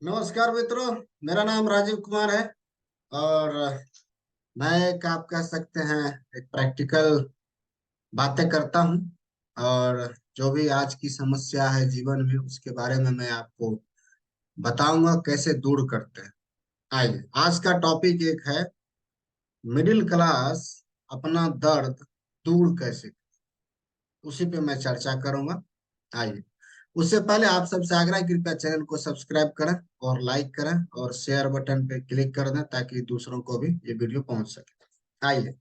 नमस्कार मित्रों। मेरा नाम राजीव कुमार है और मैं एक आप कह सकते हैं एक प्रैक्टिकल बातें करता हूँ। और जो भी आज की समस्या है जीवन में उसके बारे में मैं आपको बताऊंगा कैसे दूर करते हैं। आइए, आज का टॉपिक एक है मिडिल क्लास अपना दर्द दूर कैसे, उसी पे मैं चर्चा करूंगा। आइए, उससे पहले आप सबसे आग्रह है, कृपया चैनल को सब्सक्राइब करें और लाइक करें और शेयर बटन पे क्लिक कर दें ताकि दूसरों को भी ये वीडियो पहुंच सके। आइए,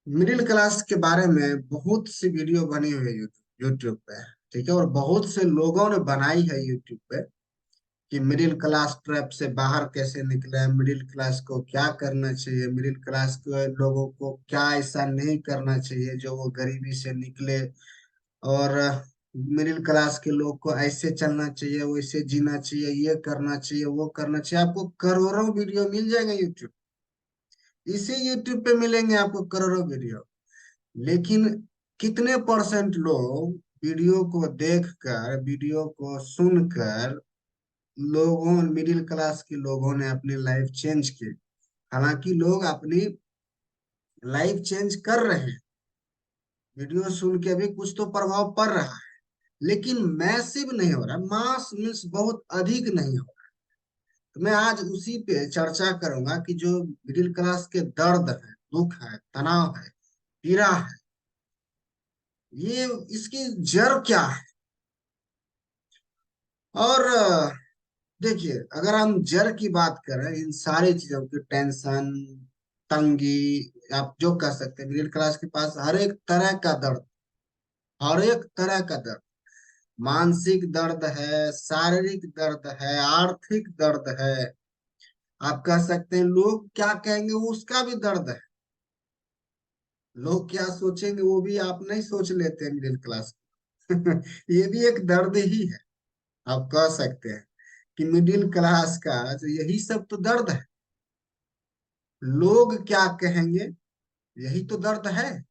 मिडिल क्लास के बारे में बहुत सी वीडियो बनी हुई है यूट्यूब पे। ठीक है, और बहुत से लोगों ने बनाई है यूट्यूब पे कि मिडिल क्लास ट्रैप से बाहर कैसे निकले, मिडिल क्लास को क्या करना चाहिए, मिडिल क्लास के लोगों को क्या ऐसा नहीं करना चाहिए जो वो गरीबी से निकले, और मिडिल क्लास के लोग को ऐसे चलना चाहिए, वैसे जीना चाहिए, ये करना चाहिए, वो करना चाहिए। आपको करोड़ों वीडियो मिल जाएंगे यूट्यूब, इसी यूट्यूब पे मिलेंगे आपको करोड़ों वीडियो। लेकिन कितने परसेंट लोग वीडियो को देखकर, वीडियो को सुनकर, लोगों मिडिल क्लास के लोगों ने अपनी लाइफ चेंज की। हालांकि लोग अपनी लाइफ चेंज कर रहे हैं, वीडियो सुन के भी कुछ तो प्रभाव पड़ रहा है, लेकिन मैसिव नहीं हो रहा, मास मीन्स बहुत अधिक नहीं हो रहा। तो मैं आज उसी पे चर्चा करूंगा कि जो मिडिल क्लास के दर्द है, दुख है, तनाव है, पीड़ा है, ये इसकी जड़ क्या है। और देखिए, अगर हम जड़ की बात करें, इन सारी चीजों की टेंशन, तंगी, आप जो कह सकते हैं, मिडिल क्लास के पास हर एक तरह का दर्द, हर एक तरह का दर्द, मानसिक दर्द है, शारीरिक दर्द है, आर्थिक दर्द है। आप कह सकते हैं लोग क्या कहेंगे वो उसका भी दर्द है, लोग क्या सोचेंगे वो भी आप नहीं सोच लेते हैं मिडिल क्लास। ये भी एक दर्द ही है। आप कह सकते हैं कि मिडिल क्लास का जो यही सब तो दर्द है, लोग क्या कहेंगे, यही तो दर्द है।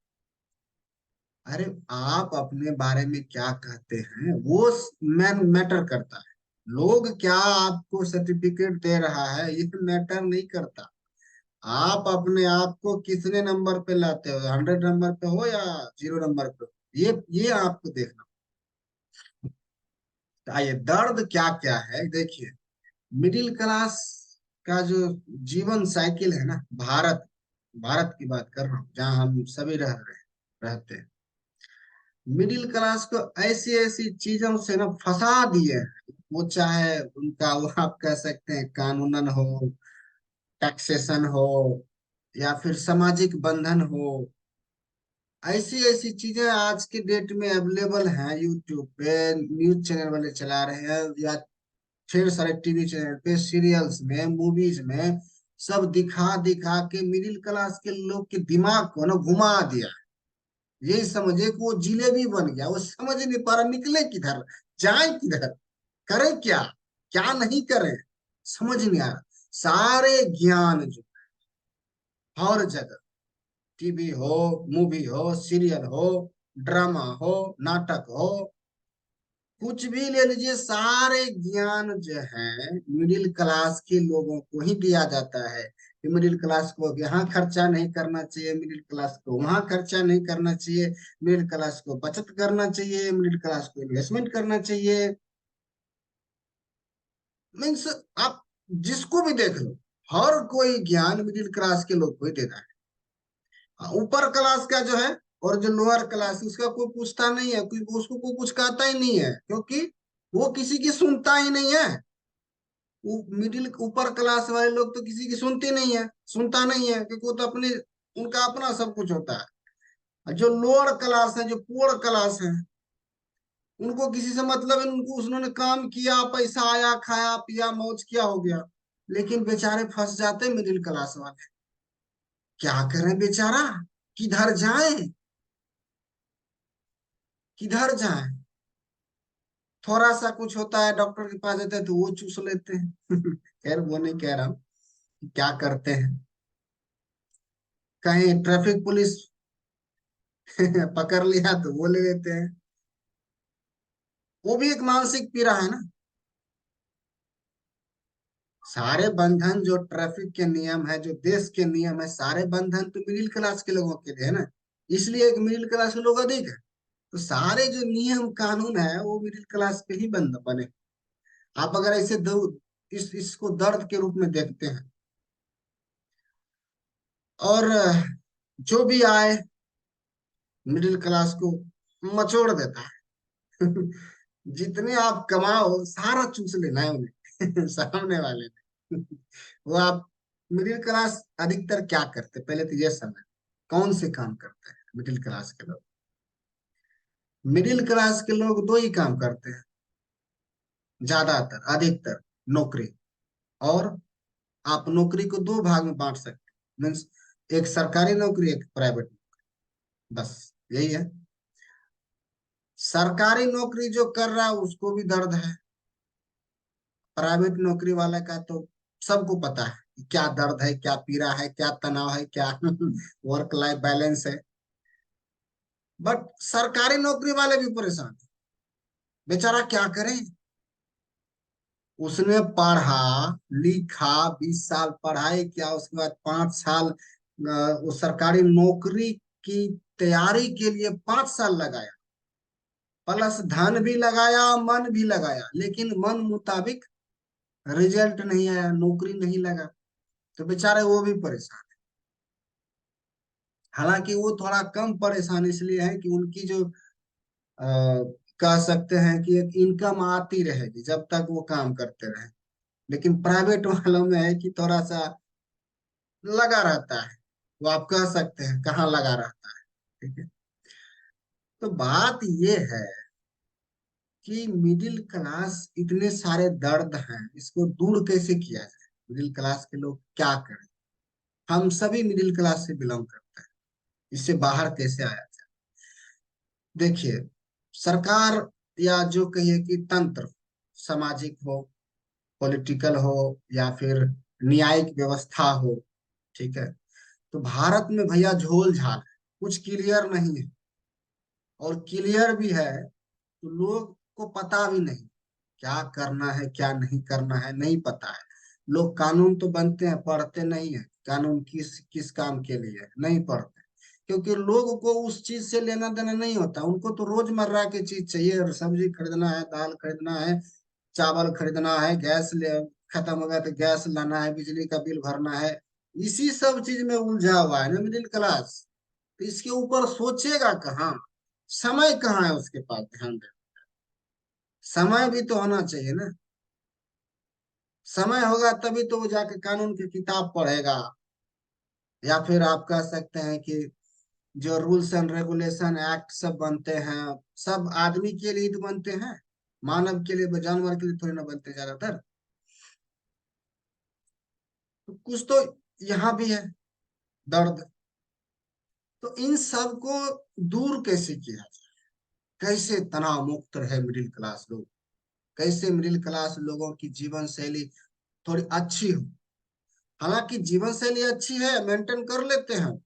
अरे, आप अपने बारे में क्या कहते हैं वो मैटर करता है। लोग क्या आपको सर्टिफिकेट दे रहा है ये मैटर नहीं करता। आप अपने आप को कितने नंबर पे लाते हो, 100 नंबर पे हो या 0 नंबर पे हो, ये आपको देखना। तो आइए, दर्द क्या क्या है देखिए। मिडिल क्लास का जो जीवन साइकिल है ना, भारत भारत की बात कर रहा हूँ जहाँ हम सभी रहते हैं। मिडिल क्लास को ऐसी ऐसी चीजों से ना फंसा दिए हैं। वो चाहे उनका वो आप कह सकते हैं कानूनन हो, टैक्सेशन हो, या फिर सामाजिक बंधन हो, ऐसी ऐसी चीजें आज के डेट में अवेलेबल हैं यूट्यूब पे। न्यूज चैनल वाले चला रहे हैं या फिर सारे टीवी चैनल पे, सीरियल्स में, मूवीज में, सब दिखा दिखा के मिडिल क्लास के लोग के दिमाग को ना घुमा दिया। यही समझे कि वो जिलेबी बन गया, वो समझ ही नहीं पा रहा निकले किधर, जाए किधर, करे क्या, क्या नहीं करे, समझ नहीं आ रहा। सारे ज्ञान जो हर जगह, टीवी हो, मूवी हो, सीरियल हो, ड्रामा हो, नाटक हो, कुछ भी ले लीजिए, सारे ज्ञान जो है मिडिल क्लास के लोगों को ही दिया जाता है कि मिडिल क्लास को यहाँ खर्चा नहीं करना चाहिए, मिडिल क्लास को वहां खर्चा नहीं करना चाहिए, मिडिल क्लास को बचत करना चाहिए, मिडिल क्लास को इन्वेस्टमेंट करना चाहिए। मीन्स आप जिसको भी देख लो, हर कोई ज्ञान मिडिल क्लास के लोग को ही देना है। ऊपर क्लास का जो है और जो लोअर क्लास है उसका कोई पूछता नहीं है, कोई उसको कोई कुछ कहता ही नहीं है, क्योंकि वो किसी की सुनता ही नहीं है। वो मिडिल ऊपर क्लास वाले लोग तो किसी की सुनते नहीं है, सुनता नहीं है, क्योंकि वो तो अपने, उनका अपना सब कुछ होता है। और जो लोअर क्लास है, जो पुअर क्लास है, उनको किसी से मतलब है, उनको उन्होंने काम किया, पैसा आया, खाया पिया, मौज किया, हो गया। लेकिन बेचारे फंस जाते मिडिल क्लास वाले। क्या करें बेचारा, किधर जाए, किधर जाए। थोड़ा सा कुछ होता है, डॉक्टर के पास जाते हैं तो वो चूस लेते हैं। खैर, वो नहीं कह रहा हूँ कि क्या करते हैं। कहीं ट्रैफिक पुलिस पकड़ लिया तो वो ले लेते हैं। वो भी एक मानसिक पीड़ा है ना। सारे बंधन जो ट्रैफिक के नियम है, जो देश के नियम है, सारे बंधन तो मिडिल क्लास के लोगों के लिए है ना। इसलिए एक मिडिल क्लास के लोग अधिक है। तो सारे जो नियम कानून है वो मिडिल क्लास पे ही बंद बने। आप अगर ऐसे इसको दर्द के रूप में देखते हैं। और जो भी आए मिडिल क्लास को मचोड़ देता है। जितने आप कमाओ सारा चूस लेना है उन्हें। सामने वाले ने। वो आप मिडिल क्लास अधिकतर क्या करते हैं? पहले तो ये समझ, कौन से काम करते हैं मिडिल क्लास के लोग? मिडिल क्लास के लोग दो ही काम करते हैं, ज्यादातर अधिकतर। नौकरी। और आप नौकरी को दो भाग में बांट सकते हैं, मीन्स एक सरकारी नौकरी, एक प्राइवेट। बस यही है। सरकारी नौकरी जो कर रहा है उसको भी दर्द है। प्राइवेट नौकरी वाला का तो सबको पता है कि क्या दर्द है, क्या पीड़ा है, क्या तनाव है, क्या वर्क लाइफ बैलेंस है। बट सरकारी नौकरी वाले भी परेशान हैं। बेचारा क्या करे? उसने पढ़ा लिखा, 20 साल पढ़ाई किया, उसके बाद 5 साल वो सरकारी नौकरी की तैयारी के लिए 5 साल लगाया। प्लस धन भी लगाया, मन भी लगाया, लेकिन मन मुताबिक रिजल्ट नहीं आया, नौकरी नहीं लगा। तो बेचारे वो भी परेशान। हालांकि वो थोड़ा कम परेशान इसलिए है कि उनकी जो आ, कह सकते हैं कि एक इनकम आती रहेगी जब तक वो काम करते रहे। लेकिन प्राइवेट वालों में है कि थोड़ा सा लगा रहता है। वो आप कह सकते हैं कहाँ लगा रहता है। ठीक है। तो बात ये है कि मिडिल क्लास इतने सारे दर्द हैं, इसको दूर कैसे किया जाए? मिडिल क्लास के लोग क्या करें? हम सभी मिडिल क्लास से बिलोंग करते हैं। इससे बाहर कैसे आया जाए? देखिए, सरकार या जो कहिए कि तंत्र, सामाजिक हो, पॉलिटिकल हो, या फिर न्यायिक व्यवस्था हो, ठीक है, तो भारत में भैया झोल झाल है। कुछ क्लियर नहीं है। और क्लियर भी है तो लोग को पता भी नहीं क्या करना है, क्या नहीं करना है, नहीं पता है। लोग कानून तो बनते हैं, पढ़ते नहीं है। कानून किस किस काम के लिए है, नहीं पढ़ते। क्योंकि लोगों को उस चीज से लेना देना नहीं होता। उनको तो रोजमर्रा की चीज चाहिए, और सब्जी खरीदना है, दाल खरीदना है, चावल खरीदना है, गैस ले खत्म हो गया तो गैस लाना है, बिजली का बिल भरना है। इसी सब चीज में उलझा हुआ है ना मिडिल क्लास। तो इसके ऊपर सोचेगा कहाँ? समय कहाँ है उसके पास? ध्यान दे। समय भी तो होना चाहिए ना। समय होगा तभी तो वो जाके कानून की किताब पढ़ेगा। या फिर आप कह सकते हैं कि जो रूल्स एंड रेगुलेशन एक्ट सब बनते हैं, सब आदमी के लिए तो बनते हैं। मानव के लिए, जानवर के लिए थोड़ी ना बनते ज्यादातर। तो कुछ तो यहाँ भी है दर्द। तो इन सब को दूर कैसे किया जाए? कैसे तनाव मुक्त रहे मिडिल क्लास लोग? कैसे मिडिल क्लास लोगों की जीवन शैली थोड़ी अच्छी हो? हालांकि जीवन शैली अच्छी है, मेंटेन कर लेते हैं।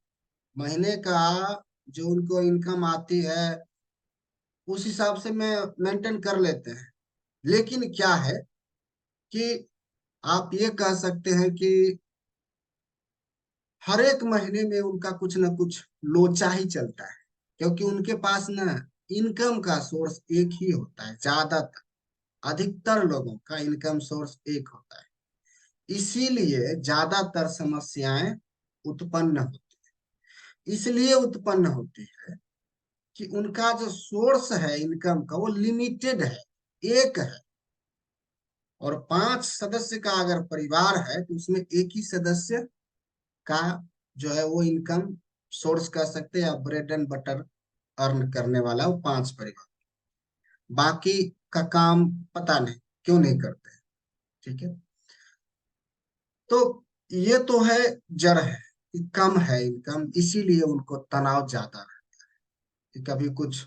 महीने का जो उनको इनकम आती है उस हिसाब से में मेंटेन कर लेते हैं। लेकिन क्या है कि आप ये कह सकते हैं कि हर एक महीने में उनका कुछ ना कुछ लोचा ही चलता है। क्योंकि उनके पास ना इनकम का सोर्स एक ही होता है। ज्यादातर, अधिकतर लोगों का इनकम सोर्स एक होता है। इसीलिए ज्यादातर समस्याएं उत्पन्न होती, इसलिए उत्पन्न होती है कि उनका जो सोर्स है इनकम का वो लिमिटेड है, एक है। और 5 सदस्य का अगर परिवार है तो उसमें एक ही सदस्य का जो है वो इनकम सोर्स कह सकते हैं, या ब्रेड एंड बटर अर्न करने वाला वो 5 परिवार। बाकी का काम पता नहीं क्यों नहीं करते। ठीक है। तो ये तो है, जड़ है कि कम है इनकम, इसीलिए उनको तनाव ज्यादा है। कि कभी कुछ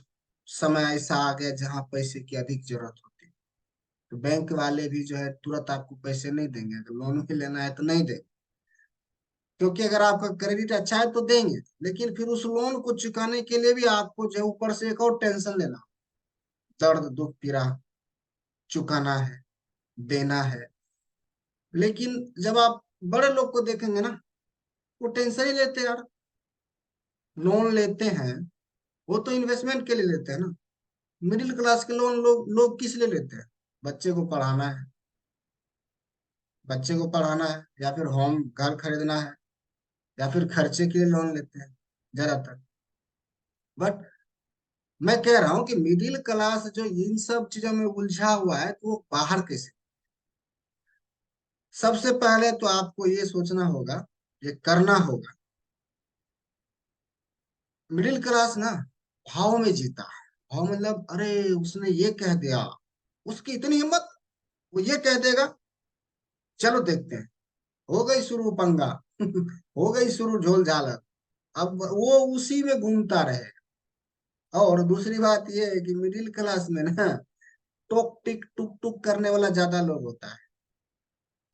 समय ऐसा आ गया जहां पैसे की अधिक जरूरत होती है, तो बैंक वाले भी जो है तुरंत आपको पैसे नहीं देंगे। अगर लोन भी लेना है तो नहीं देंगे। क्योंकि अगर आपका क्रेडिट अच्छा है तो देंगे, लेकिन फिर उस लोन को चुकाने के लिए भी आपको जो है ऊपर से एक और टेंशन लेना, दर्द दुख पीड़ा चुकाना है, देना है। लेकिन जब आप बड़े लोग को देखेंगे ना, वो टेंशन ही लेते हैं यार। लोन लेते हैं, वो तो इन्वेस्टमेंट के लिए लेते हैं ना। मिडिल क्लास के लोन लोग किस लिए लेते हैं? बच्चे को पढ़ाना है, बच्चे को पढ़ाना है, या फिर होम घर खरीदना है, या फिर खर्चे के लिए लोन लेते हैं ज्यादातर। बट मैं कह रहा हूँ कि मिडिल क्लास जो इन सब चीजों में उलझा हुआ है, तो वो बाहर कैसे? सबसे पहले तो आपको ये सोचना होगा, ये करना होगा। मिडिल क्लास ना भाव में जीता है। भाव मतलब, अरे उसने ये कह दिया, उसकी इतनी हिम्मत, वो ये कह देगा, चलो देखते हैं। हो गई शुरू पंगा। हो गई शुरू झोल झालर। अब वो उसी में घूमता रहे। और दूसरी बात ये है कि मिडिल क्लास में ना टोक टिक टुक टुक करने वाला ज्यादा लोग होता है।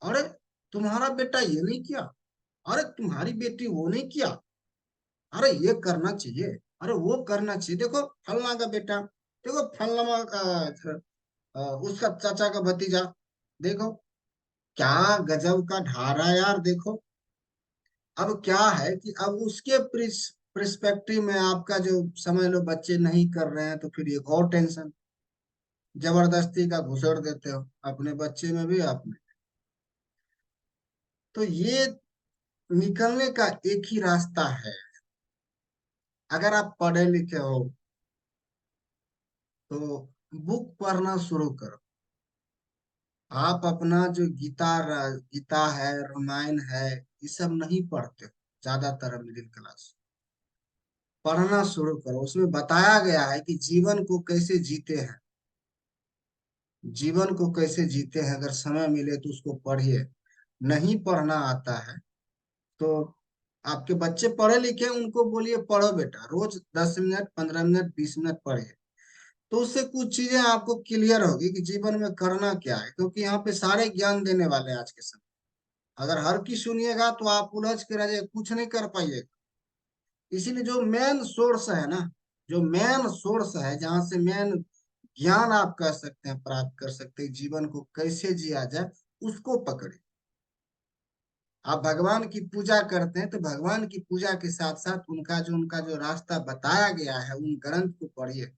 अरे तुम्हारा बेटा ये नहीं किया, अरे तुम्हारी बेटी वो नहीं किया, अरे ये करना चाहिए, अरे वो करना चाहिए, देखो फलना का बेटा, देखो फलना का उसका चाचा का भतीजा, देखो क्या गजब का ढारा यार, देखो। अब क्या है कि अब उसके प्रिस्पेक्टिव में आपका जो, समझ लो बच्चे नहीं कर रहे हैं, तो फिर एक और टेंशन, जबरदस्ती का घुसड़ देते हो अपने बच्चे में भी आपने। तो ये निकलने का एक ही रास्ता है। अगर आप पढ़े लिखे हो तो बुक पढ़ना शुरू करो। आप अपना जो गीता है, रामायण है, ये सब नहीं पढ़ते हो ज्यादातर मिडिल क्लास। पढ़ना शुरू करो, उसमें बताया गया है कि जीवन को कैसे जीते हैं। जीवन को कैसे जीते हैं, अगर समय मिले तो उसको पढ़िए। नहीं पढ़ना आता है तो आपके बच्चे पढ़े लिखे हैं, उनको बोलिए पढ़ो बेटा, रोज 10 मिनट, 15 मिनट, 20 मिनट पढ़िए। तो उससे कुछ चीजें आपको क्लियर होगी कि जीवन में करना क्या है, क्योंकि यहाँ पे सारे ज्ञान देने वाले हैं आज के समय। अगर हर की सुनिएगा तो आप उलझ के रह जाएगा, कुछ नहीं कर पाइएगा। इसीलिए जो मेन सोर्स है ना, जो मेन सोर्स है, जहां से मेन ज्ञान आप कर सकते हैं, प्राप्त कर सकते हैं, जीवन को कैसे जिया जाए, उसको पकड़े। आप भगवान की पूजा करते हैं तो भगवान की पूजा के साथ साथ उनका जो रास्ता बताया गया है, उन ग्रंथ को पढ़िए।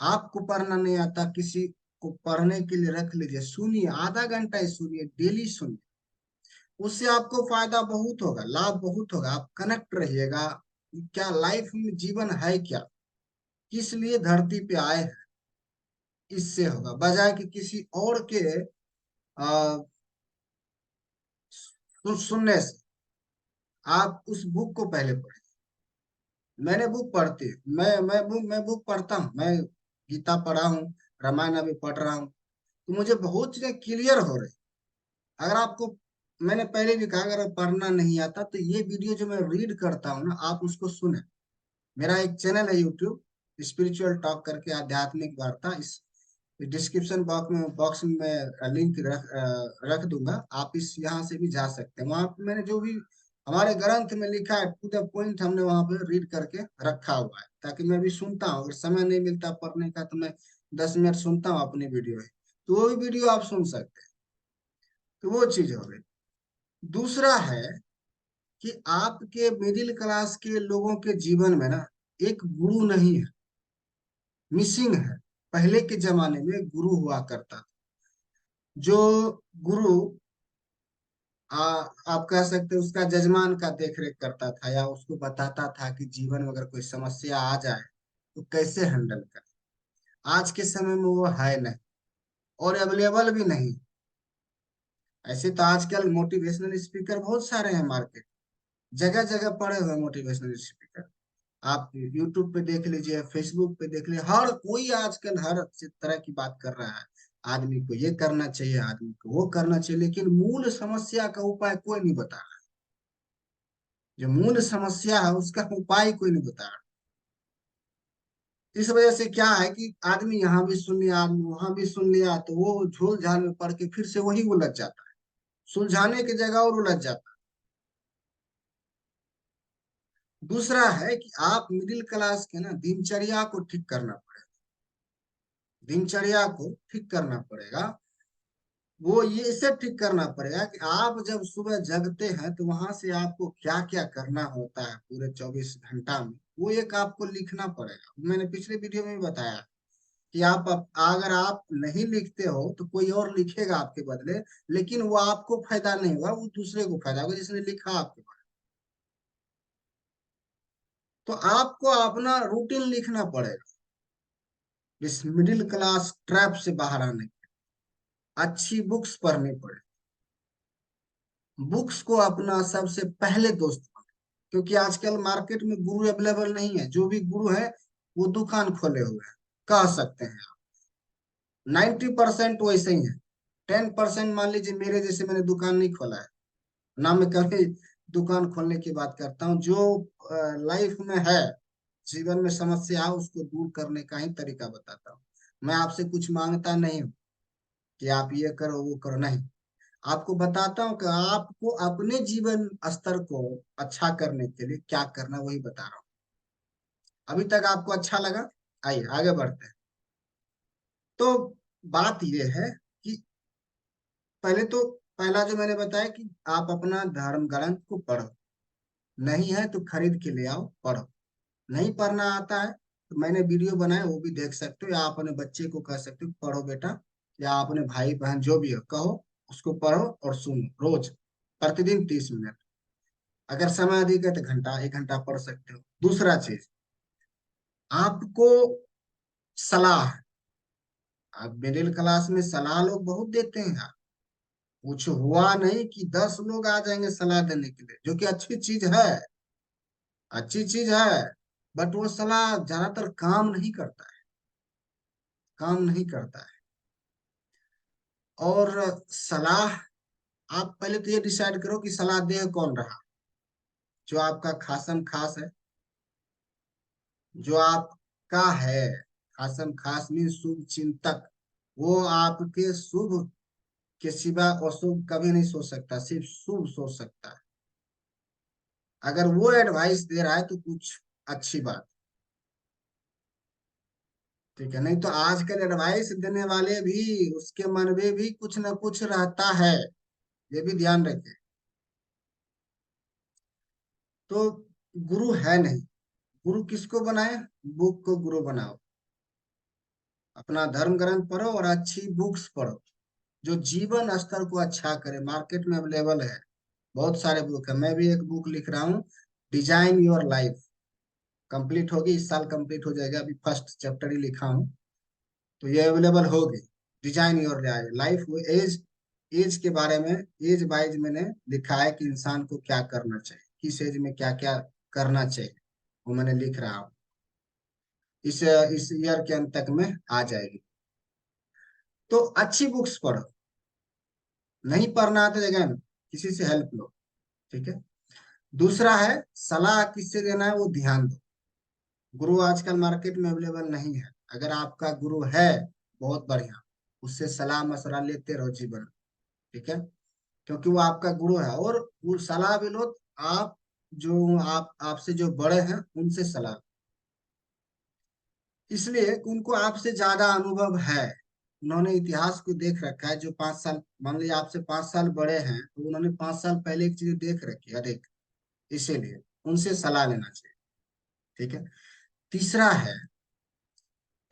आपको पढ़ना नहीं आता, किसी को पढ़ने के लिए रख लीजिए, सुनिए, आधा घंटा ही सुनिए, डेली सुनिए। उससे आपको फायदा बहुत होगा, लाभ बहुत होगा। आप कनेक्ट रहिएगा, क्या लाइफ में जीवन है क्या, किस लिए धरती पे आए हैं। इससे होगा, बजाय कि किसी और के सुनने से। आप उस बुक को पहले पढ़िए। मैंने बुक पढ़ती, मैं बुक पढ़ता हूँ। मैं गीता पढ़ा हूँ, रामायण अभी पढ़ रहा हूँ, तो मुझे बहुत चीजें क्लियर हो रही। अगर आपको, मैंने पहले भी कहा, अगर पढ़ना नहीं आता तो ये वीडियो जो मैं रीड करता हूँ ना, आप उसको सुने। मेरा एक चैनल है यूट्यूब, स्पिरिचुअल टॉक करके, आध्यात्मिक वार्ता। इस डिस्क्रिप्शन बॉक्स में मैं लिंक रख दूंगा। आप इस यहाँ से भी जा सकते हैं। वहां पे मैंने जो भी हमारे ग्रंथ में लिखा है, टू द पॉइंट, हमने वहां पे रीड करके रखा हुआ है, ताकि मैं भी सुनता हूँ। अगर समय नहीं मिलता पढ़ने का तो मैं 10 मिनट सुनता हूँ अपनी वीडियो है, तो वो भी वीडियो आप सुन सकते हैं। तो वो चीज हो गई। दूसरा है कि आपके मिडिल क्लास के लोगों के जीवन में ना एक गुरु नहीं है, मिसिंग है। पहले के जमाने में गुरु हुआ करता था, जो गुरु आ, आप कह सकते हैं उसका जजमान का देख रेख करता था, या उसको बताता था कि जीवन में अगर कोई समस्या आ जाए तो कैसे हैंडल करें। आज के समय में वो है नहीं, और अवेलेबल भी नहीं। ऐसे तो आजकल मोटिवेशनल स्पीकर बहुत सारे हैं मार्केट, जगह जगह पड़े हुए मोटिवेशनल स्पीकर। आप यूट्यूब पे देख लीजिए, फेसबुक पे देख लीजिए, हर कोई आजकल हर तरह की बात कर रहा है। आदमी को ये करना चाहिए, आदमी को वो करना चाहिए, लेकिन मूल समस्या का उपाय कोई नहीं बता रहा। जो मूल समस्या है उसका उपाय कोई नहीं बता रहा। इस वजह से क्या है कि आदमी यहाँ भी सुन लिया, आदमी वहां भी सुन लिया, तो वो झोल झाल में पड़ के फिर से वही उलझ जाता है, सुलझाने की जगह और उलझ जाता है। दूसरा है कि आप मिडिल क्लास के ना दिनचर्या को ठीक करना पड़ेगा। दिनचर्या को ठीक करना पड़ेगा। वो ये इसे ठीक करना पड़ेगा कि आप जब सुबह जगते हैं तो वहां से आपको क्या क्या करना होता है पूरे 24 घंटा में, वो एक आपको लिखना पड़ेगा। मैंने पिछले वीडियो में भी बताया कि अगर आप नहीं लिखते हो तो कोई और लिखेगा आपके बदले, लेकिन वो आपको फायदा नहीं होगा, वो दूसरे को फायदा होगा जिसने लिखा आपके बारे में। तो आपको अपना रूटीन लिखना पड़ेगा इस मिडिल क्लास ट्रैप से बाहर आने की। अच्छी बुक्स पढ़नी पड़े, बुक्स को अपना सबसे पहले दोस्त बने। क्योंकि आजकल मार्केट में गुरु अवेलेबल नहीं है, जो भी गुरु है वो दुकान खोले हुए हैं, कह सकते हैं आप। 90% वैसे ही है। 10% मान लीजिए मेरे जैसे, मैंने दुकान नहीं खोला है ना, मैं कभी दुकान खोलने की बात करता हूँ। जो लाइफ में है, जीवन में समस्या है, उसको दूर करने का ही तरीका बताता हूँ। मैं आपसे कुछ मांगता नहीं हूँ कि आप ये करो वो करो, नहीं। आपको बताता हूँ कि आपको अपने जीवन स्तर को अच्छा करने के लिए क्या करना, वही बता रहा हूँ। अभी तक आपको अच्छा लगा? आइए आगे बढ़ते हैं। तो बात यह है कि पहले तो, पहला जो मैंने बताया कि आप अपना धर्म ग्रंथ को पढ़ो। नहीं है तो खरीद के ले आओ, पढ़ो। नहीं पढ़ना आता है तो मैंने वीडियो बनाया, वो भी देख सकते हो, या आप अपने बच्चे को कह सकते हो पढ़ो बेटा, या अपने भाई बहन जो भी हो कहो, उसको पढ़ो और सुनो रोज, प्रतिदिन 30 मिनट। अगर समय अधिक है तो घंटा 1 घंटा पढ़ सकते हो। दूसरा चीज, आपको सलाह, आप मिडिल क्लास में सलाह लोग बहुत देते हैं यार। कुछ हुआ नहीं कि 10 लोग आ जाएंगे सलाह देने के लिए, जो कि अच्छी चीज है, अच्छी चीज है। बट वो सलाह ज्यादातर काम नहीं करता है, काम नहीं करता है। और सलाह, आप पहले तो ये डिसाइड करो कि सलाह दे कौन रहा। जो आपका खासम खास है, जो आपका है, खासम खास मीन शुभ चिंतक, वो आपके शुभ के सिवा अशुभ कभी नहीं सोच सकता, सिर्फ शुभ सोच सकता है। अगर वो एडवाइस दे रहा है तो कुछ अच्छी बात, ठीक है। नहीं तो आजकल एडवाइस देने वाले भी, उसके मन में भी कुछ ना कुछ रहता है, ये भी ध्यान रखें। तो गुरु है नहीं। गुरु किसको बनाए? बुक को गुरु बनाओ। अपना धर्म ग्रंथ पढ़ो और अच्छी बुक्स पढ़ो जो जीवन स्तर को अच्छा करे। मार्केट में अवेलेबल है, बहुत सारे बुक है। मैं भी एक बुक लिख रहा हूँ, डिजाइन योर लाइफ। कंप्लीट होगी इस साल, कंप्लीट हो जाएगा, अभी फर्स्ट चैप्टर ही लिखा हूँ, तो ये अवेलेबल होगी। डिजाइन योर लाइफ, वो एज, एज के बारे में, एज वाइज मैंने लिखा है कि इंसान को क्या करना चाहिए, किस एज में क्या क्या करना चाहिए, वो मैंने लिख रहा हूँ। इस ईयर के अंत तक में आ जाएगी। तो अच्छी बुक्स पढ़ो। नहीं पढ़ना आता जगह में किसी से हेल्प लो, ठीक है। दूसरा है, सलाह किससे देना है वो ध्यान दो। गुरु आजकल मार्केट में अवेलेबल नहीं है। अगर आपका गुरु है, बहुत बढ़िया, उससे सलाह मशवरा लेते रहो जीवन में, ठीक है। क्योंकि वो आपका गुरु है, और वो सलाह भी लो। आप जो आप आपसे जो बड़े हैं उनसे सलाह, इसलिए कि उनको आपसे ज्यादा अनुभव है। उन्होंने इतिहास को देख रखा है। जो 5 साल, मान लीजिए आपसे 5 साल बड़े हैं, तो उन्होंने 5 साल पहले एक चीज देख रखी है अधिक, इसीलिए उनसे सलाह लेना चाहिए, ठीक है। तीसरा है,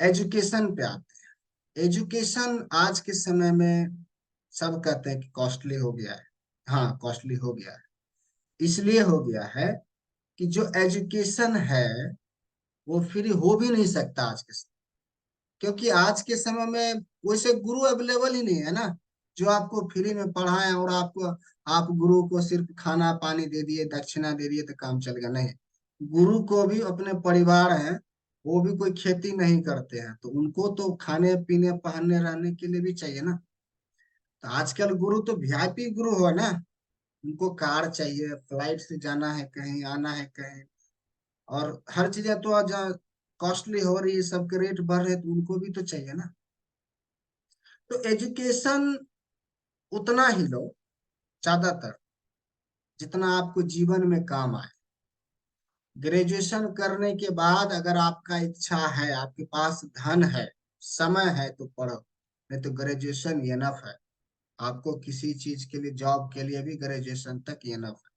एजुकेशन पे आते हैं। एजुकेशन आज के समय में सब कहते हैं कि कॉस्टली हो गया है। हाँ, कॉस्टली हो गया है। इसलिए हो गया है कि जो एजुकेशन है वो फ्री हो भी नहीं सकता आज के समय। क्योंकि आज के समय में वैसे गुरु अवेलेबल ही नहीं है ना, जो आपको फ्री में पढ़ाए, और आपको, आप गुरु को सिर्फ खाना पानी दे दिए, दक्षिणा दे दिए तो काम चल गया, नहीं। गुरु को भी अपने परिवार है, वो भी कोई खेती नहीं करते हैं, तो उनको तो खाने पीने पहनने रहने के लिए भी चाहिए ना। तो आजकल गुरु तो वीआईपी गुरु हो ना, उनको कार चाहिए, फ्लाइट से जाना है कहीं, आना है कहीं, और हर चीजें तो आज कॉस्टली हो रही है, सबके रेट बढ़ रहे हैं, तो उनको भी तो चाहिए ना। तो एजुकेशन उतना ही लो, ज्यादातर, जितना आपको जीवन में काम आए। ग्रेजुएशन करने के बाद अगर आपका इच्छा है, आपके पास धन है, समय है, तो पढ़ो, नहीं तो ग्रेजुएशन इनफ है। आपको किसी चीज के लिए, जॉब के लिए भी ग्रेजुएशन तक इनफ है।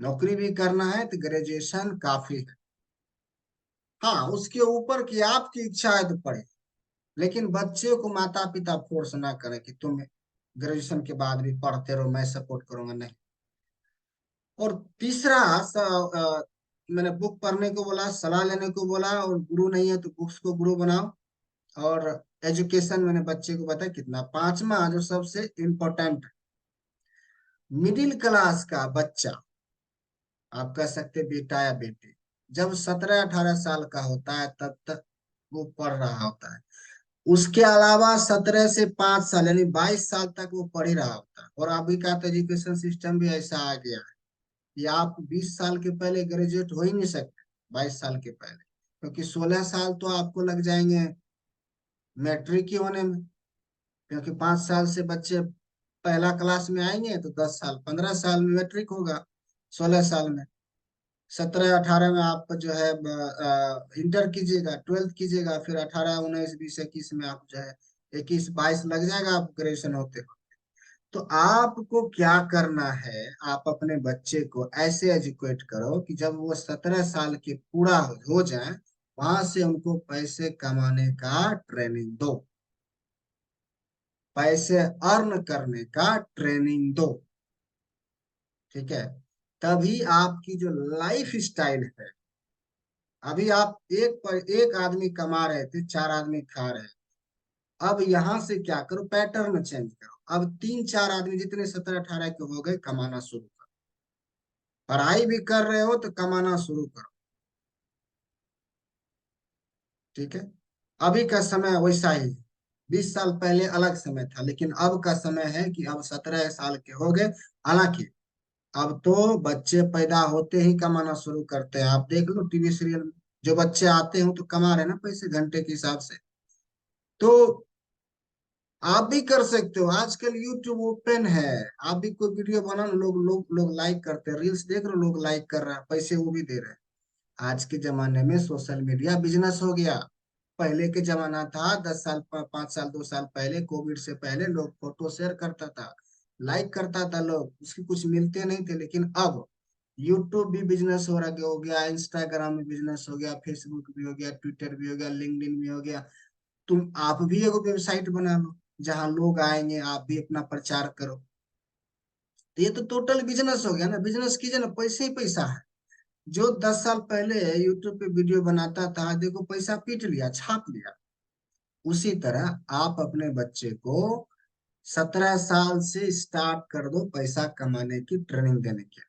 नौकरी भी करना है तो ग्रेजुएशन काफी है। हाँ, उसके ऊपर की आपकी इच्छा है तो पढ़े, लेकिन बच्चे को माता पिता फोर्स ना करें कि तुम ग्रेजुएशन के बाद भी पढ़ते रहो, मैं सपोर्ट करूंगा, नहीं। और तीसरा, मैंने बुक पढ़ने को बोला, सलाह लेने को बोला, और गुरु नहीं है तो बुक्स को गुरु बनाओ। और एजुकेशन मैंने बच्चे को बताया कितना। पांचवा जो सबसे इम्पोर्टेंट, मिडिल क्लास का बच्चा, आप कह सकते बेटा या बेटी, जब 17-18 साल का होता है तब तक वो पढ़ रहा होता है। उसके अलावा 17 से 5 साल यानी 22 साल तक वो पढ़ ही रहा होता है। और अभी का तो एजुकेशन सिस्टम भी ऐसा आ गया है कि आप 20 साल के पहले ग्रेजुएट हो ही नहीं सकते, 22 साल के पहले, क्योंकि 16 साल तो आपको लग जाएंगे मैट्रिक ही होने में। क्योंकि 5 साल से बच्चे पहला क्लास में आएंगे तो 10 साल, 15 साल में मैट्रिक होगा, 16 साल में। 17-18 में आप जो है इंटर कीजिएगा, ट्वेल्थ कीजिएगा, फिर 18, 19, 20, 21 में आप जो है 21, 22 लग जाएगा आप ग्रेजुएशन होते हो। तो आपको क्या करना है, आप अपने बच्चे को ऐसे एजुकेट करो कि जब वो 17 साल के पूरा हो जाए, वहां से उनको पैसे कमाने का ट्रेनिंग दो, पैसे अर्न करने का ट्रेनिंग दो। ठीक है, तभी आपकी जो लाइफ स्टाइल है, अभी आप एक आदमी कमा रहे थे, 4 आदमी खा रहे हैं, अब यहां से क्या करो, पैटर्न चेंज करो। अब 3-4 आदमी जितने 17-18 के हो गए, कमाना शुरू करो। पढ़ाई भी कर रहे हो तो कमाना शुरू करो। ठीक है, अभी का समय वैसा ही है। 20 साल पहले अलग समय था, लेकिन अब का समय है कि अब 17 साल के हो गए। हालांकि अब तो बच्चे पैदा होते ही कमाना शुरू करते हैं। आप देख लो टीवी सीरियल में, जो बच्चे आते हैं तो कमा रहे हैं ना पैसे, घंटे के हिसाब से। तो आप भी कर सकते हो, आजकल यूट्यूब ओपन है। आप भी कोई वीडियो बना, लोग लोग लोग लाइक करते हैं, रील्स देख रहे हो, लोग लाइक कर रहे हैं, पैसे वो भी दे रहे हैं। आज के जमाने में सोशल मीडिया बिजनेस हो गया। पहले के जमाना था, 10 साल 5 साल 2 साल पहले, कोविड से पहले, लोग फोटो शेयर करता था, लाइक करता था लोग, उसके कुछ मिलते नहीं थे। लेकिन अब यूट्यूब भी बिजनेस हो गया, इंस्टाग्राम भी बिजनेस हो गया, फेसबुक भी हो गया, ट्विटर भी हो गया, लिंक्डइन भी हो गया। तुम आप भी एक वेबसाइट बना लो, जहाँ लोग आएंगे, आप भी अपना प्रचार करो। तो ये तो टोटल बिजनेस हो गया ना, बिजनेस कीजिए ना, पैसे ही पैसा है। जो 10 साल पहले यूट्यूब पे वीडियो बनाता था, देखो पैसा पीट लिया, छाप लिया। उसी तरह आप अपने बच्चे को 17 साल से स्टार्ट कर दो पैसा कमाने की ट्रेनिंग देने की।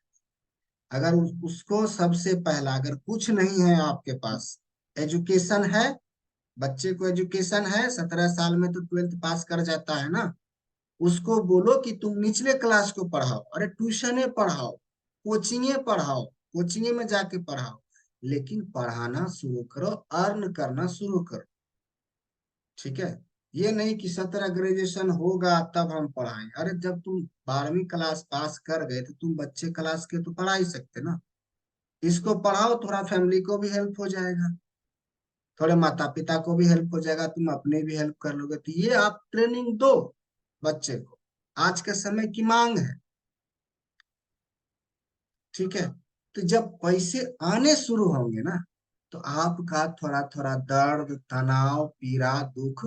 अगर उसको सबसे पहला, अगर कुछ नहीं है आपके पास, एजुकेशन है, बच्चे को एजुकेशन है, 17 साल में तो ट्वेल्थ पास कर जाता है ना, उसको बोलो कि तुम निचले क्लास को पढ़ाओ, अरे ट्यूशने पढ़ाओ, कोचिंगे पढ़ाओ, कोचिंगे में जाके पढ़ाओ, लेकिन पढ़ाना शुरू करो, अर्न करना शुरू करो। ठीक है, ये नहीं कि 17 ग्रेजुएशन होगा तब हम पढ़ाएं। अरे जब तुम 12वीं क्लास पास कर गए तो तुम बच्चे क्लास के तो पढ़ा ही सकते ना। इसको पढ़ाओ, थोड़ा फैमिली को भी हेल्प हो जाएगा, थोड़े माता पिता को भी हेल्प हो जाएगा, तुम अपने भी हेल्प कर लोगे। तो ये आप ट्रेनिंग दो बच्चे को, आज के समय की मांग है। ठीक है, तो जब पैसे आने शुरू होंगे ना, तो आपका थोड़ा थोड़ा दर्द, तनाव, पीड़ा, दुख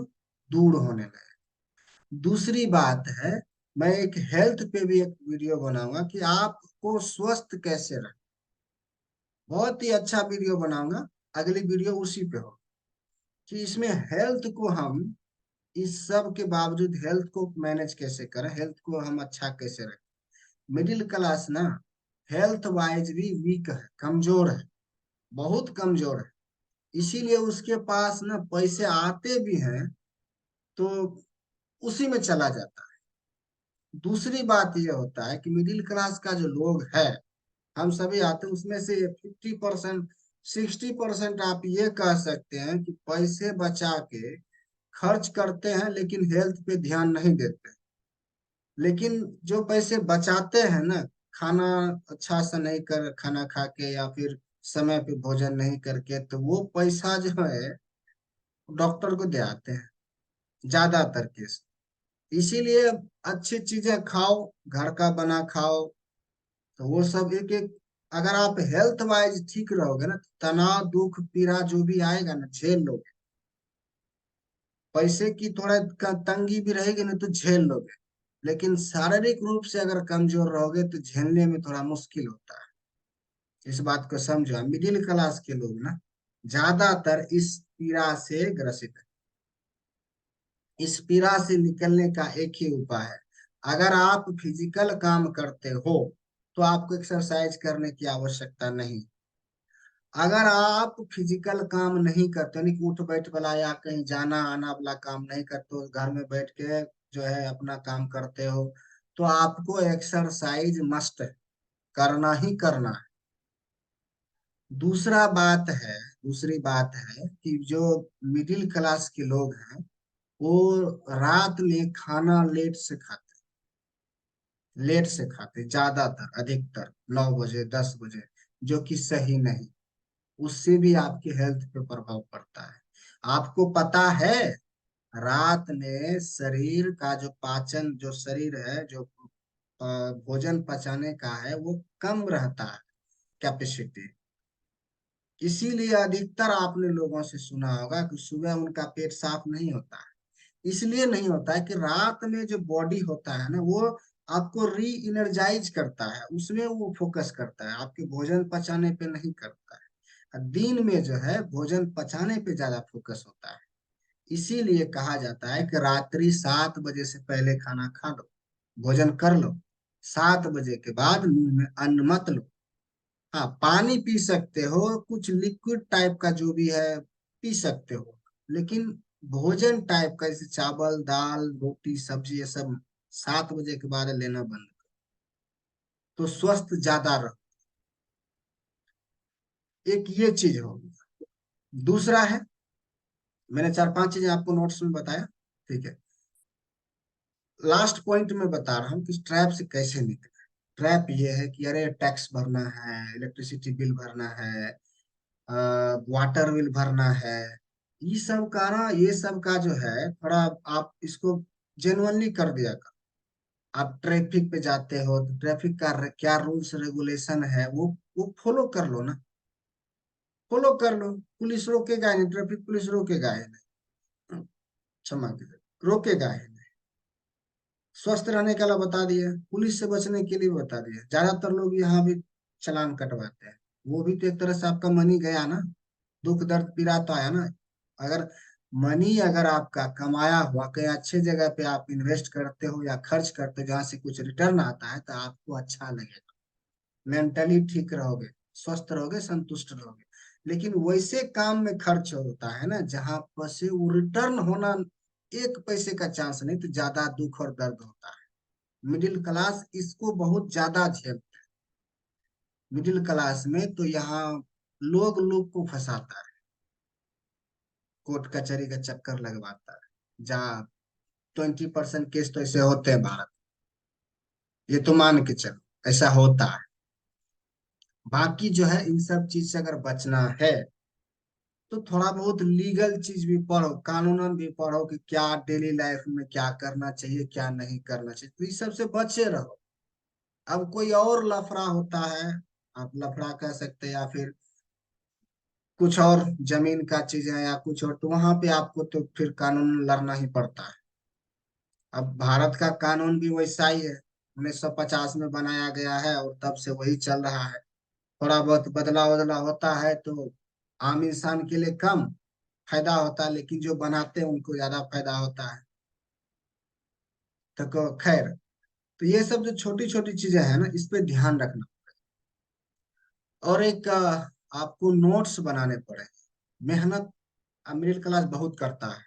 दूर होने लगे। दूसरी बात है, मैं एक हेल्थ पे भी एक वीडियो बनाऊंगा कि आपको स्वस्थ कैसे रखें। बहुत ही अच्छा वीडियो बनाऊंगा, अगली वीडियो उसी पे हो, कि इसमें हेल्थ को हम, इस सब के बावजूद हेल्थ को मैनेज कैसे करें, हेल्थ को हम अच्छा कैसे रखें। मिडिल क्लास ना हेल्थ वाइज भी वीक है, कमजोर है, बहुत कमजोर है। इसीलिए उसके पास ना पैसे आते भी हैं तो उसी में चला जाता है। दूसरी बात यह होता है कि मिडिल क्लास का जो लोग है, हम सभी आते हैं उसमें से 50%, 60% आप ये कह सकते हैं कि पैसे बचा के खर्च करते हैं, लेकिन हेल्थ पे ध्यान नहीं देते। लेकिन जो पैसे बचाते हैं ना, खाना अच्छा सा नहीं कर, खाना खा के या फिर समय पे भोजन नहीं करके, तो वो पैसा जो है डॉक्टर को दे आते हैं, ज्यादातर केस। इसीलिए अच्छी चीजें खाओ, घर का बना खाओ। तो वो सब एक एक, अगर आप हेल्थ वाइज ठीक रहोगे ना, तो तनाव दुख पीड़ा जो भी आएगा ना झेल लोगे। पैसे की थोड़ा तंगी भी रहेगी ना तो झेल लोगे। लेकिन शारीरिक रूप से अगर कमजोर रहोगे तो झेलने में थोड़ा मुश्किल होता है। इस बात को समझो। मिडिल क्लास के लोग ना ज्यादातर इस पीड़ा से ग्रसित है। इस पीड़ा से निकलने का एक ही उपाय है। अगर आप फिजिकल काम करते हो तो आपको एक्सरसाइज करने की आवश्यकता नहीं। अगर आप फिजिकल काम नहीं करते, यानी कि उठ बैठ वाला या कहीं जाना आना वाला काम नहीं करते हो, घर में बैठ के जो है अपना काम करते हो, तो आपको एक्सरसाइज मस्ट है, करना ही करना है। दूसरा बात है दूसरी बात है कि जो मिडिल क्लास के लोग हैं वो रात में खाना लेट से खाते, ज्यादातर अधिकतर 9 बजे 10 बजे, जो कि सही नहीं। उससे भी आपकी हेल्थ पे प्रभाव पड़ता है। आपको पता है, रात में शरीर का जो पाचन, जो शरीर है, जो भोजन पचाने का है वो कम रहता है, कैपेसिटी। इसीलिए अधिकतर आपने लोगों से सुना होगा कि सुबह उनका पेट साफ नहीं होता है। इसलिए नहीं होता है कि रात में जो बॉडी होता है ना वो आपको री इनर्जाइज करता है, उसमें वो फोकस करता है, आपके भोजन पचाने पे नहीं करता है। और दिन में जो है भोजन पचाने पे ज्यादा फोकस होता है। इसीलिए कहा जाता है कि रात्रि 7 बजे से पहले खाना खा लो, भोजन कर लो। 7 बजे के बाद मुंह में अन्न मत लो। हाँ, पानी पी सकते हो, कुछ लिक्विड टाइप का जो भी है पी सकते हो, लेकिन भोजन टाइप का जैसे चावल दाल रोटी सब्जी ये सब 7 बजे के बाद लेना बंद करो, तो स्वस्थ ज्यादा रहो। एक ये चीज होगी। दूसरा है, मैंने 4 5 चीजें आपको नोट्स में बताया, ठीक है। लास्ट पॉइंट में बता रहा हूँ कि ट्रैप से कैसे निकले। ट्रैप ये है कि अरे टैक्स भरना है, इलेक्ट्रिसिटी बिल भरना है, वाटर बिल भरना है। ये सब का जो है थोड़ा आप इसको जेनुअनली कर दिया कर। आप ट्रैफिक पे जाते हो तो ट्रैफिक का क्या रूल्स रेगुलेशन है वो फॉलो कर लो ना। फॉलो कर लो, पुलिस रोकेगा नहीं, ट्रैफिक पुलिस रोकेगा ही नहीं। क्षमा कीजिए, रोकेगा ही नहीं। स्वस्थ रहने के लिए बता दिया, पुलिस से बचने के लिए बता दिया। ज्यादातर लोग यहाँ भी चालान कटवाते हैं, वो भी तो एक तरह से आपका मनी गया ना, दुख दर्द पीड़ा तो आया ना। अगर मनी अगर आपका कमाया हुआ कहीं अच्छे जगह पे आप इन्वेस्ट करते हो या खर्च करते हो जहाँ से कुछ रिटर्न आता है तो आपको अच्छा लगेगा, मेंटली ठीक रहोगे, स्वस्थ रहोगे, संतुष्ट रहोगे। लेकिन वैसे काम में खर्च होता है ना जहाँ पर से वो रिटर्न होना 1 पैसे का चांस नहीं, तो ज्यादा दुख और दर्द होता है। मिडिल क्लास इसको बहुत ज्यादा झेल। मिडिल क्लास में तो यहाँ लोग लोग को फंसाता है, कोर्ट कचहरी का चक्कर लगवाता है, जहाँ 20% केस तो ऐसे होते हैं भारत। ये तो मान के चलो ऐसा होता है। बाकी जो है इन सब चीज से अगर बचना है तो थोड़ा बहुत लीगल चीज भी पढ़ो, कानूनन भी पढ़ो कि क्या डेली लाइफ में क्या करना चाहिए क्या नहीं करना चाहिए, तो इस सब से बचे रहो। अब कोई और लफड़ा होता है, आप लफड़ा कह सकते हैं, या फिर कुछ और जमीन का चीज है या कुछ और, तो वहां पे आपको तो फिर कानून लड़ना ही पड़ता है। अब भारत का कानून भी वैसा ही है, 1950 में बनाया गया है और तब से वही चल रहा है। थोड़ा बहुत बदलाव बदलाव होता है तो आम इंसान के लिए कम फायदा होता है, लेकिन जो बनाते हैं उनको ज्यादा फायदा होता है। तो खैर, तो ये सब जो छोटी छोटी चीजें हैं ना इस पे ध्यान रखना। और एक आपको नोट्स बनाने पड़ेंगे। मेहनत मिडिल क्लास बहुत करता है,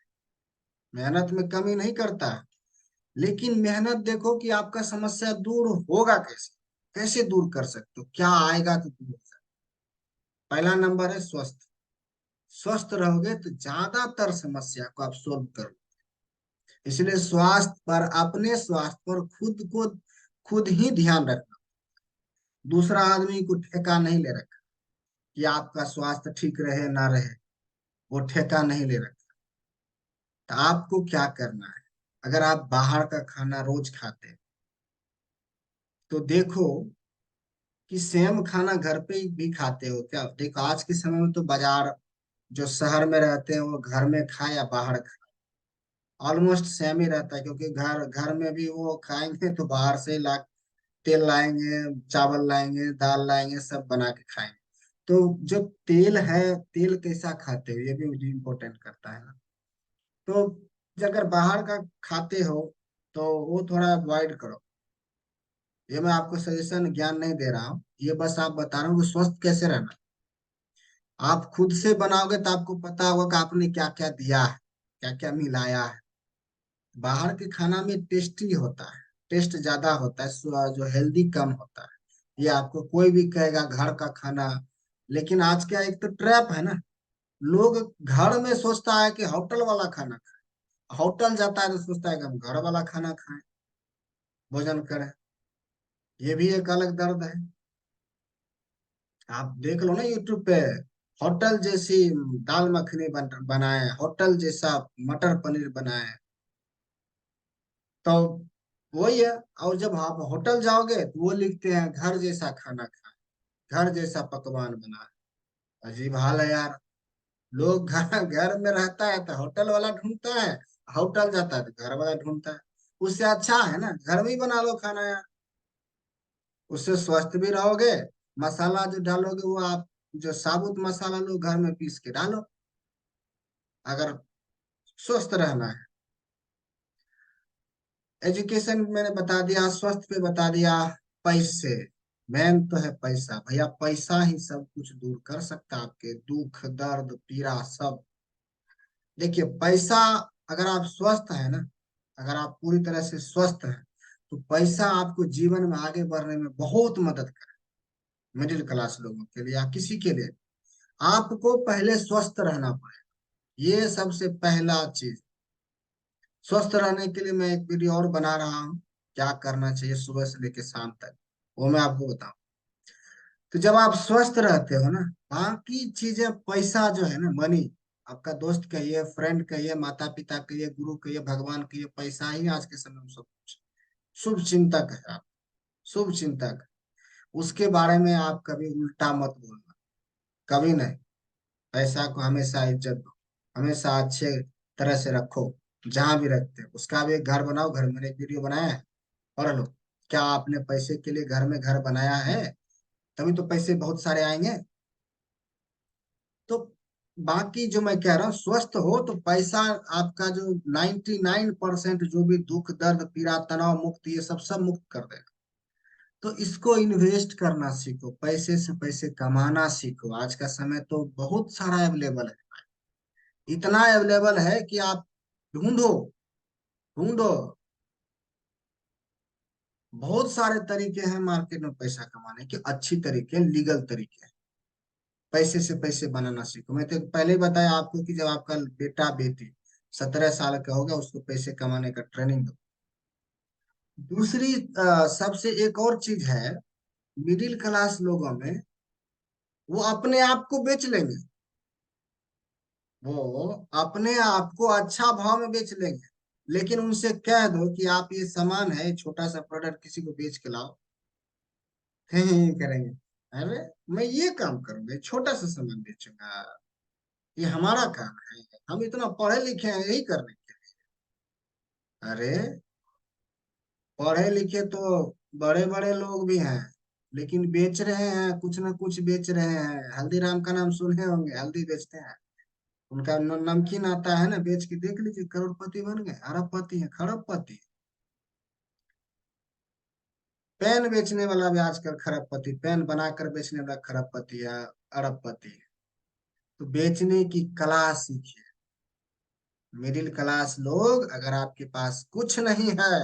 मेहनत में कमी नहीं करता है, लेकिन मेहनत देखो कि आपका समस्या दूर होगा कैसे, कैसे दूर कर सकते हो, क्या आएगा तो दूर हो सकते। पहला नंबर है स्वस्थ। स्वस्थ रहोगे तो ज्यादातर समस्या को आप सोल्व करोगे। इसलिए स्वास्थ्य पर, अपने स्वास्थ्य पर खुद ही ध्यान रखना। दूसरा आदमी को ठेका नहीं ले रखा कि आपका स्वास्थ्य ठीक रहे ना रहे, वो ठेका नहीं ले रखा। तो आपको क्या करना है, अगर आप बाहर का खाना रोज खाते हैं, तो देखो कि सेम खाना घर पे भी खाते हो क्या। देखो आज के समय में तो बाजार, जो शहर में रहते हैं वो घर में खाए या बाहर खाए, ऑलमोस्ट सेम ही रहता है, क्योंकि घर घर में भी वो खाएंगे तो बाहर से ला तेल लाएंगे, चावल लाएंगे, दाल लाएंगे, सब बना के खाएंगे। तो जो तेल है, तेल कैसा खाते हो ये भी मुझे इम्पोर्टेंट करता है ना। तो अगर बाहर का खाते हो तो वो थोड़ा अवॉइड करो। ये मैं आपको सजेशन ज्ञान नहीं दे रहा हूँ, ये बस आप बता रहा हूँ कि स्वस्थ कैसे रहना। आप खुद से बनाओगे तो आपको पता होगा कि आपने क्या क्या दिया है, क्या क्या मिलाया है। बाहर के खाना में टेस्टी होता है, टेस्ट ज्यादा होता है, जो हेल्दी कम होता है। ये आपको कोई भी कहेगा घर का खाना। लेकिन आज क्या, एक तो ट्रैप है ना, लोग घर में सोचता है कि होटल वाला खाना खाए, होटल जाता है तो सोचता है कि हम घर वाला खाना खाएं, भोजन करें। ये भी एक अलग दर्द है। आप देख लो ना यूट्यूब पे, होटल जैसी दाल मखनी बनाए, होटल जैसा मटर पनीर बनाए। तो वही है। और जब आप होटल जाओगे तो वो लिखते हैं घर जैसा खाना खाए, घर जैसा पकवान बना है। अजीब हाल है यार। लोग घर घर में रहता है तो होटल वाला ढूंढता है, होटल जाता है तो घर वाला ढूंढता है। उससे अच्छा है ना घर में ही बना लो खाना यार। उससे स्वस्थ भी रहोगे। मसाला जो डालोगे वो आप जो साबुत मसाला लो घर में पीस के डालो, अगर स्वस्थ रहना है। एजुकेशन मैंने बता दिया, स्वस्थ पे बता दिया। पैसे, मेन तो है पैसा भैया। पैसा ही सब कुछ दूर कर सकता है, आपके दुख दर्द पीड़ा सब। देखिए पैसा, अगर आप स्वस्थ है ना, अगर आप पूरी तरह से स्वस्थ हैं, तो पैसा आपको जीवन में आगे बढ़ने में बहुत मदद करे। मिडिल क्लास लोगों के लिए या किसी के लिए, आपको पहले स्वस्थ रहना पड़ेगा। ये सबसे पहला चीज। स्वस्थ रहने के लिए मैं एक वीडियो और बना रहा हूँ, क्या करना चाहिए सुबह से लेकर शाम तक, वो मैं आपको बताऊं। तो जब आप स्वस्थ रहते हो ना, बाकी चीजें, पैसा जो है ना, मनी, आपका दोस्त कहिए, फ्रेंड कहिए, माता पिता कहिए, गुरु कहिए, भगवान कहिए, पैसा ही आज के समय में सब कुछ। शुभ चिंतक है आप, शुभ चिंतक। उसके बारे में आप कभी उल्टा मत बोलना, कभी नहीं। पैसा को हमेशा इज्जत दो, हमेशा अच्छे तरह से रखो। जहां भी रखते हो उसका भी एक घर बनाओ। घर में एक वीडियो बनाया है, पढ़ लो। क्या आपने पैसे के लिए घर में घर बनाया है? तभी तो पैसे बहुत सारे आएंगे। तो बाकी जो मैं कह रहा हूँ, स्वस्थ हो तो पैसा आपका जो 99% जो भी दुख दर्द पीड़ा तनाव मुक्त, ये सब मुक्त कर देगा। तो इसको इन्वेस्ट करना सीखो, पैसे से पैसे कमाना सीखो। आज का समय तो बहुत सारा अवेलेबल है, इतना अवेलेबल है कि आप ढूंढो, ढूंढो। बहुत सारे तरीके हैं मार्केट में पैसा कमाने के, अच्छी तरीके, लीगल तरीके। पैसे से पैसे बनाना सीखो। मैं तो पहले ही बताया आपको कि जब आपका बेटा बेटी 17 साल का होगा, उसको पैसे कमाने का ट्रेनिंग दो। दूसरी सबसे एक और चीज है, मिडिल क्लास लोगों में, वो अपने आप को बेच लेंगे। वो अपने आप को अच्छा भाव में बेच लेंगे। लेकिन उनसे कह दो कि आप ये सामान है, छोटा सा प्रोडक्ट किसी को बेच के लाओ, करेंगे। अरे मैं ये काम करूंगा, छोटा सा सामान बेचूंगा, ये हमारा काम है, हम इतना पढ़े लिखे हैं यही करने के लिए। अरे पढ़े लिखे तो बड़े बड़े लोग भी हैं, लेकिन बेच रहे हैं, कुछ ना कुछ बेच रहे हैं। हल्दीराम का नाम सुने होंगे, हल्दी बेचते हैं। उनका नमकीन आता है ना, बेच के देख लीजिए, करोड़पति बन गए, अरबपति है, खरबपति। पेन बेचने वाला भी आजकल खरबपति, पेन बनाकर बेचने वाला खरबपति है, अरबपति है। तो बेचने की कला सीखिए। मिडिल क्लास लोग, अगर आपके पास कुछ नहीं है,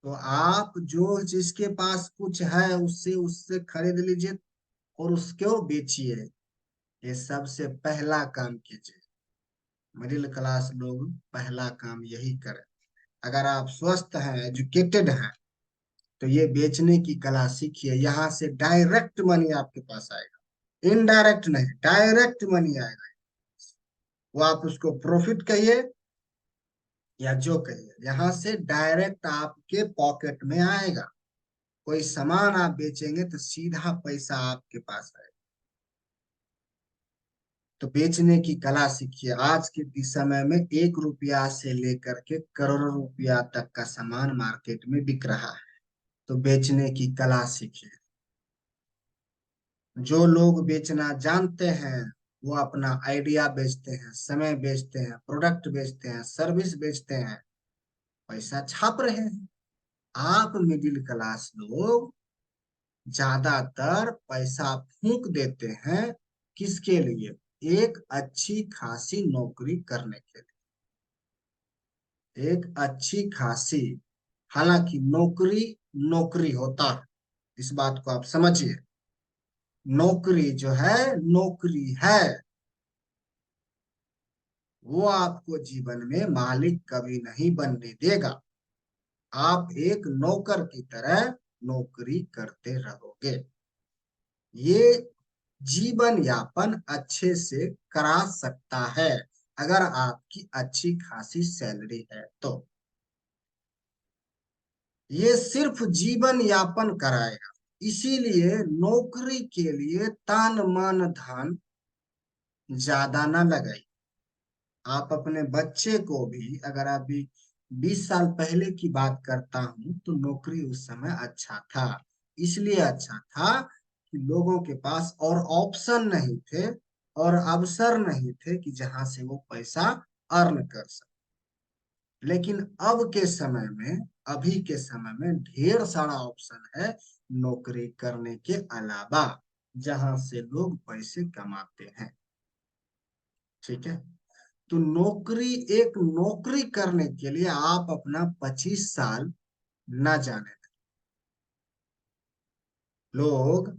तो आप जो जिसके पास कुछ है उससे उससे खरीद लीजिए और उसको बेचिए। ये सबसे पहला काम कीजिए। मिडिल क्लास लोग पहला काम यही करें। अगर आप स्वस्थ हैं, एजुकेटेड हैं, तो ये बेचने की कला सीखिए। यहाँ से डायरेक्ट मनी आपके पास आएगा, इनडायरेक्ट नहीं, डायरेक्ट मनी आएगा। वो आप उसको प्रॉफिट कहिए, या जो कहिए, यहाँ से डायरेक्ट आपके पॉकेट में आएगा। कोई सामान आप बेचेंगे तो सीधा पैसा आपके पास आएगा। तो बेचने की कला सीखिए। आज के समय में 1 रुपया से लेकर के करोड़ों रुपया तक का सामान मार्केट में बिक रहा है। तो बेचने की कला सीखिए। जो लोग बेचना जानते हैं वो अपना आइडिया बेचते हैं, समय बेचते हैं, प्रोडक्ट बेचते हैं, सर्विस बेचते हैं, पैसा छाप रहे हैं। आप मिडिल क्लास लोग ज्यादातर पैसा फूंक देते हैं। किसके लिए? एक अच्छी खासी नौकरी करने के लिए। एक अच्छी खासी, हालांकि नौकरी नौकरी होता है, इस बात को आप समझिए। नौकरी जो है नौकरी है। वो आपको जीवन में मालिक कभी नहीं बनने देगा। आप एक नौकर की तरह नौकरी करते रहोगे। ये जीवन यापन अच्छे से करा सकता है अगर आपकी अच्छी खासी सैलरी है तो। ये सिर्फ जीवन यापन कराएगा। इसीलिए नौकरी के लिए तान मन धन ज्यादा ना लगाइए। आप अपने बच्चे को भी, अगर अभी 20 साल पहले की बात करता हूं, तो नौकरी उस समय अच्छा था। इसलिए अच्छा था कि लोगों के पास और ऑप्शन नहीं थे और अवसर नहीं थे कि जहां से वो पैसा अर्न कर सके। लेकिन अब के समय में, अभी के समय में ढेर सारा ऑप्शन है नौकरी करने के अलावा, जहां से लोग पैसे कमाते हैं। ठीक है। तो नौकरी, एक नौकरी करने के लिए आप अपना 25 साल ना जाने दें। लोग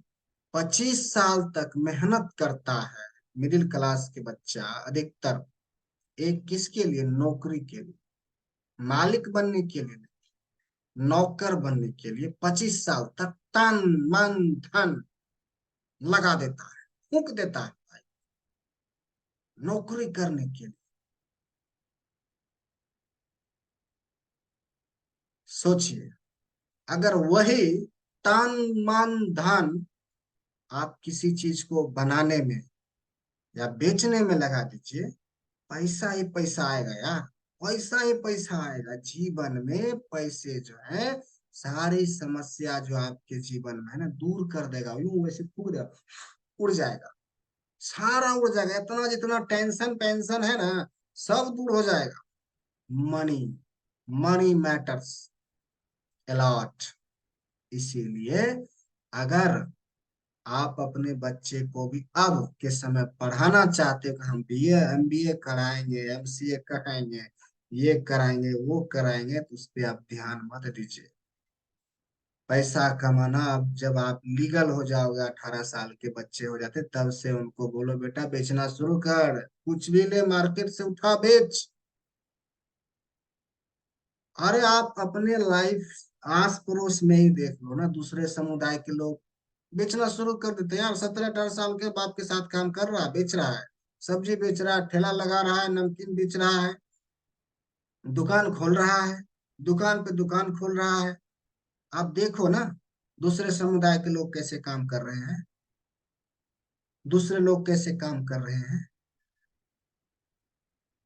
25 साल तक मेहनत करता है, मिडिल क्लास के बच्चा अधिकतर, एक किसके लिए? नौकरी के लिए। मालिक बनने के लिए नहीं, नौकर बनने के लिए 25 साल तक तन मन धन लगा देता है, फूंक देता है भाई, नौकरी करने के लिए। सोचिए, अगर वही तन मन धन आप किसी चीज को बनाने में या बेचने में लगा दीजिए, पैसा ही पैसा आएगा यार। पैसा ही पैसा आएगा। जीवन में पैसे जो है सारी समस्या जो आपके जीवन में है ना दूर कर देगा। यूं वैसे फूक देगा, उड़ जाएगा, सारा उड़ जाएगा। इतना जितना टेंशन पेंशन है ना, सब दूर हो जाएगा। Money, money matters a lot. इसीलिए अगर आप अपने बच्चे को भी अब के समय पढ़ाना चाहते हो कि हम बीए एमबीए कराएंगे, एमसीए कराएंगे, ये कराएंगे, वो कराएंगे, तो उस पर आप ध्यान मत दीजिए। पैसा कमाना, अब जब आप लीगल हो जाओगे, 18 साल के बच्चे हो जाते, तब से उनको बोलो बेटा बेचना शुरू कर, कुछ भी ले मार्केट से उठा बेच। अरे आप अपने लाइफ आस पड़ोस में ही देख लो ना, दूसरे समुदाय के लोग बेचना शुरू कर देते हैं यार। 17-18 साल के बाप के साथ काम कर रहा है, बेच रहा है, सब्जी बेच रहा है, ठेला लगा रहा है, नमकीन बेच रहा है, दुकान खोल रहा है, दुकान पे दुकान खोल रहा है। आप देखो ना, दूसरे समुदाय के लोग कैसे काम कर रहे हैं, दूसरे लोग कैसे काम कर रहे हैं।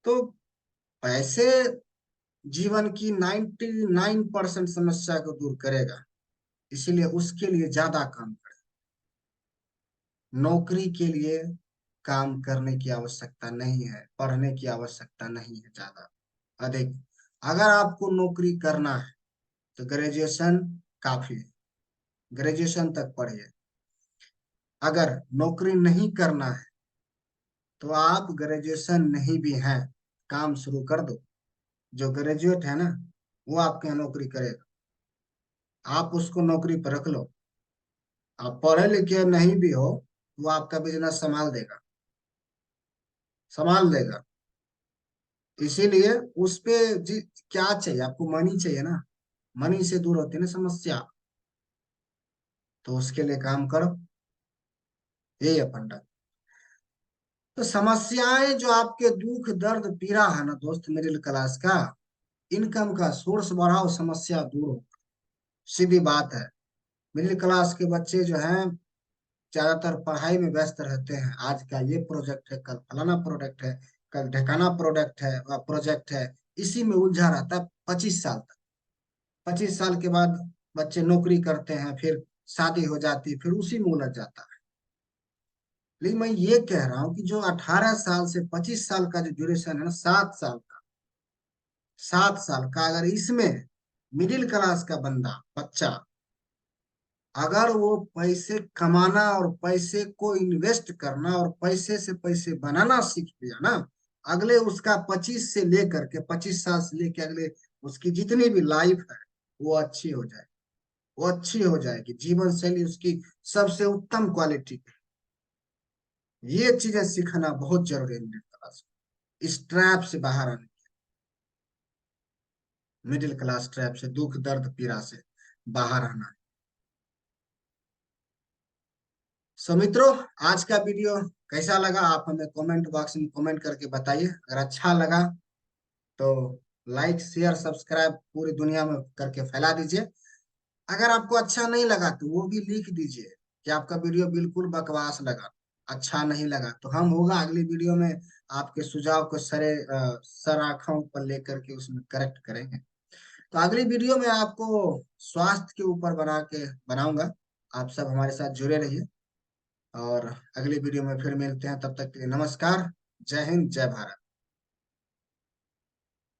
तो पैसे जीवन की 99% समस्या को दूर करेगा। इसीलिए उसके लिए ज्यादा काम करें। नौकरी के लिए काम करने की आवश्यकता नहीं है, पढ़ने की आवश्यकता नहीं है ज्यादा अधिक। अगर आपको नौकरी करना है तो ग्रेजुएशन काफी है, ग्रेजुएशन तक पढ़िए। अगर नौकरी नहीं करना है तो आप ग्रेजुएशन नहीं भी हैं, काम शुरू कर दो। जो ग्रेजुएट है ना, वो आपके यहाँ नौकरी करेगा। आप उसको नौकरी पर रख लो। आप पढ़े लिखे नहीं भी हो, वो आपका बिजनेस संभाल देगा, संभाल देगा। इसीलिए उस पे क्या चाहिए आपको? मनी चाहिए ना। मनी से दूर होती है ना समस्या। तो उसके लिए काम करो। यही है फंडा। तो समस्याएं जो आपके दुख दर्द पीड़ा है ना दोस्त मिडिल क्लास का, इनकम का सोर्स बढ़ाओ, समस्या दूर हो। सीधी बात है। मिडिल क्लास के बच्चे जो हैं ज्यादातर पढ़ाई में व्यस्त रहते हैं। आज का ये प्रोजेक्ट है, कल फलाना प्रोडक्ट है, कल ढकाना प्रोजेक्ट है। इसी में उलझा रहता है 25 साल तक। 25 साल के बाद बच्चे नौकरी करते हैं, फिर शादी हो जाती है, फिर उसी में उलझ जाता है। लेकिन मैं ये कह रहा हूँ कि जो 18 साल से 25 साल का जो ड्यूरेशन है ना, 7 साल का, 7 साल का, अगर इसमें मिडिल क्लास का बंदा बच्चा अगर वो पैसे कमाना और पैसे को इन्वेस्ट करना और पैसे से पैसे बनाना सीख लिया ना, अगले उसका 25 साल से लेकर अगले उसकी जितनी भी लाइफ है वो अच्छी हो जाए, वो अच्छी हो जाएगी। जीवन शैली उसकी सबसे उत्तम क्वालिटी की। ये चीजें सीखना बहुत जरूरी है मिडिल क्लास को। इस ट्रैप से बाहर आने, मिडिल क्लास ट्रैप से, दुख दर्द पीड़ा से बाहर आना है। सो मित्रों, आज का वीडियो कैसा लगा आप हमें कमेंट बॉक्स में कमेंट करके बताइए। अगर अच्छा लगा तो लाइक शेयर सब्सक्राइब पूरी दुनिया में करके फैला दीजिए। अगर आपको अच्छा नहीं लगा तो वो भी लिख दीजिए कि आपका वीडियो बिल्कुल बकवास लगा, अच्छा नहीं लगा। तो हम होगा अगली वीडियो में आपके सुझाव को सर आंखों पर लेकर के उसमें करेक्ट करेंगे। तो अगली वीडियो में आपको स्वास्थ्य के ऊपर बनाऊंगा। आप सब हमारे साथ जुड़े रहिए और अगली वीडियो में फिर मिलते हैं। तब तक के लिए नमस्कार। जय हिंद, जय भारत।